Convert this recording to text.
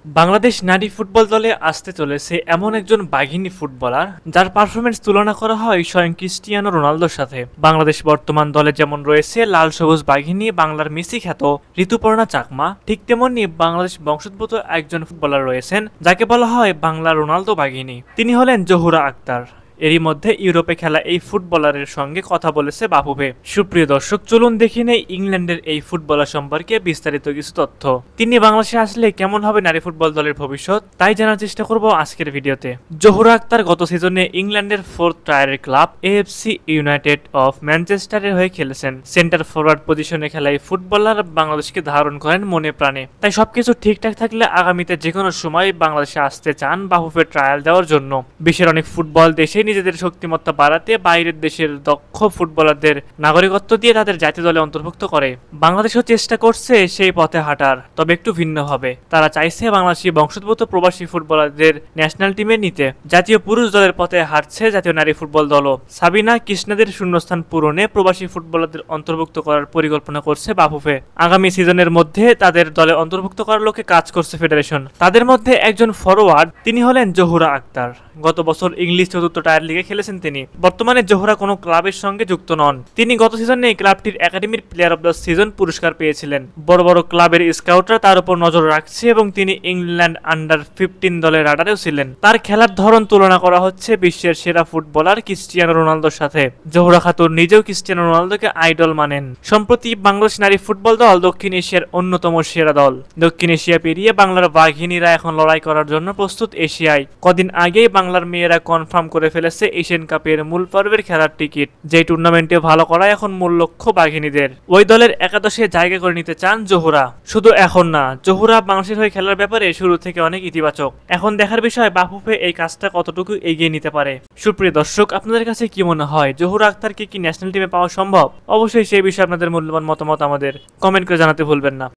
বাংলাদেশ নারী ফুটবল দলে আসতে চলেছে এমন একজন বাঘিনী ফুটবলার যার পারফরমেন্স তুলনা করা হয় স্বয়ং ক্রিস্টিয়ানো রোনালদোর সাথে। বাংলাদেশ বর্তমান দলে যেমন রয়েছে লাল সবুজ বাঘিনী বাংলার মেসি খ্যাত ঋতুপর্ণা চাকমা, ঠিক তেমনি বাংলাদেশ বংশোদ্ভূত একজন ফুটবলার রয়েছেন যাকে বলা হয় বাংলার রোনালদো বাঘিনী। তিনি হলেন জহুরা আক্তার। এরই মধ্যে ইউরোপে খেলা এই ফুটবলারের সঙ্গে কথা বলেছে বাফুফে। সুপ্রিয় দর্শক, চলুন দেখে নেই ইংল্যান্ডের এই ফুটবলার সম্পর্কে বিস্তারিত কিছু তথ্য। তিনি বাংলাদেশে আসলে কেমন হবে নারী ফুটবল দলের ভবিষ্যৎ, তাই জানার চেষ্টা করব আজকের ভিডিওতে। জহুরা আক্তার গত সিজনে ইংল্যান্ডের 4th টায়ারের ক্লাব এএফসি ইউনাইটেড অফ ম্যানচেস্টারের হয়ে খেলেছেন। সেন্টার ফরওয়ার্ড পজিশনে খেলা এই ফুটবলার বাংলাদেশকে ধারণ করেন মনে প্রাণে। তাই সবকিছু ঠিকঠাক থাকলে আগামীতে যে কোনো সময় বাংলাদেশে আসতে চান বাফুফে ট্রায়াল দেওয়ার জন্য। বিশ্বের অনেক ফুটবল দেশে নিজেদের শক্তিমত্তা বাড়াতে বাইরের দেশের দক্ষ ফুটবলারদের নাগরিকত্ব দিয়ে তাদের জাতীয় দলে অন্তর্ভুক্ত করে। বাংলাদেশও চেষ্টা করছে সেই পথে হাঁটার, তবে একটু ভিন্নভাবে। তারা চাইছে বাংলাদেশি বংশোদ্ভূত প্রবাসী ফুটবলারদের ন্যাশনাল টিমে নিতে। জাতীয় পুরুষ দলের পথে হাঁটছে জাতীয় নারী ফুটবল দলও। সাবিনা কৃষ্ণাদের শূন্যস্থান পূরণে প্রবাসী ফুটবলারদের অন্তর্ভুক্ত করার পরিকল্পনা করছে বাফুফে। আগামী সিজনের মধ্যে তাদের দলে অন্তর্ভুক্ত করার লক্ষ্যে কাজ করছে ফেডারেশন। তাদের মধ্যে একজন ফরওয়ার্ড, তিনি হলেন জহুরা আক্তার। গত বছর ইংলিশ 4th টায়ার লিগে খেলেছেন তিনি। বর্তমানে জহুরা কোনো ক্লাবের সঙ্গে যুক্ত নন। তিনি গত সিজনে ক্লাবটির একাডেমির প্লেয়ার অব দ্য সিজন পুরস্কার পেয়েছিলেন। বড় বড় ক্লাবের স্কাউটরা তার উপর নজর রাখছে এবং তিনি ইংল্যান্ড আন্ডার 15 দলের রাডারেও ছিলেন। তার খেলার ধরন তুলনা করা হচ্ছে বিশ্বের সেরা ফুটবলার ক্রিস্টিয়ানো রোনালদোর সাথে। জহুরা খাতুন নিজেও ক্রিস্টিয়ানো রোনালদোকে আইডল মানেন। সম্প্রতি বাংলাদেশ নারী ফুটবল দল দক্ষিণ এশিয়ার অন্যতম সেরা দল। দক্ষিণ এশিয়া পেরিয়ে বাংলার বাঘিনীরা এখন লড়াই করার জন্য প্রস্তুত এশিয়ায়। কদিন আগেই বাংলার মেয়েরা কনফার্ম করে ফেলেছে এশিয়ান কাপের মূল পর্বের খেলার টিকিট। যে টুর্নামেন্টে ভালো করা এখন মূল লক্ষ্য বাঘিনীদের। ওই দলের একাদশে জায়গা করে নিতে চান জহুরা। শুধু এখন না, জহুরা বাংলাদেশের হয়ে খেলার ব্যাপারে শুরু থেকে অনেক ইতিবাচক। এখন দেখার বিষয় বাফুফে এই কাজটা কতটুকু এগিয়ে নিতে পারে। সুপ্রিয় দর্শক, আপনাদের কাছে কি মনে হয় জহুরা আক্তারকে কি ন্যাশনাল টিমে পাওয়া সম্ভব? অবশ্যই সেই বিষয়ে আপনাদের মূল্যবান মতামত আমাদের কমেন্ট করে জানাতে ভুলবেন না।